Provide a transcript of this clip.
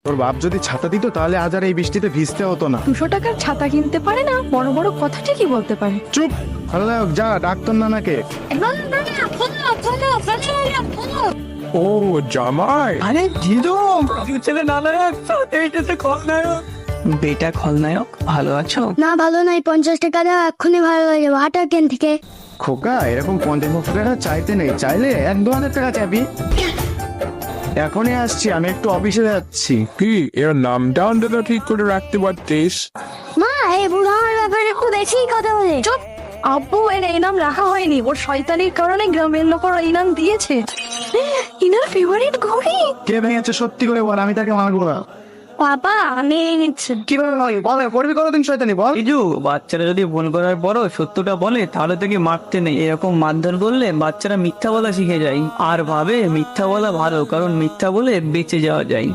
তোর বাপ যদি ছাতা দিত তাহলে আজ আর এই বৃষ্টিতে ভিজতে হতো না। 200 টাকার ছাতা কিনতে পারে না, বড় বড় কথা ঠিকই বলতে পারে। চুপ। আল্লাহ, যা ডাক্তার নানাকে। ও জামাই, আরে জিদু, ছেলে নানায়ক এইটাতে খলনায়ক। বেটা খলনায়ক, ভালো আছো? না ভালো নাই, 50 টাকা দাও, এক্ষুনি ভালো হয়ে যাবো। হাঁটার কেন থেকে। খোকা, এরকম 50 টাকা চাইতে নেই, চাইলে 1-2 হাজার টাকা চাবি। এখনই আসছি, আমি একটু অফিসে যাচ্ছি। কি এর নামটা অন্তত ঠিক করে রাখতে পারতিস? মা, এই বুড়ো আমার ব্যাপারে একটু বেশি কথা বলে। চুপ। আব্বু, এর এই নাম রাখা হয়নি, ওর শয়তানির কারণে গ্রামের লোক ওর এই নাম দিয়েছে। ইনার ফেভারিট ঘড়ি। কে ভেঙেছে সত্যি করে বল, আমি তাকে মারবো না। বাবা, আমি নিচ্ছে। কিভাবে হয় বল, করবি কোনোদিন শয়তানি বল। জিজু, বাচ্চারা যদি ভুল করার পরও সত্যটা বলে তাহলে তাকে মারতে নেই। এরকম মারধর করলে বাচ্চারা মিথ্যা বলা শিখে যায় আর ভাবে মিথ্যা বলা ভালো, কারণ মিথ্যা বলে বেঁচে যাওয়া যায়।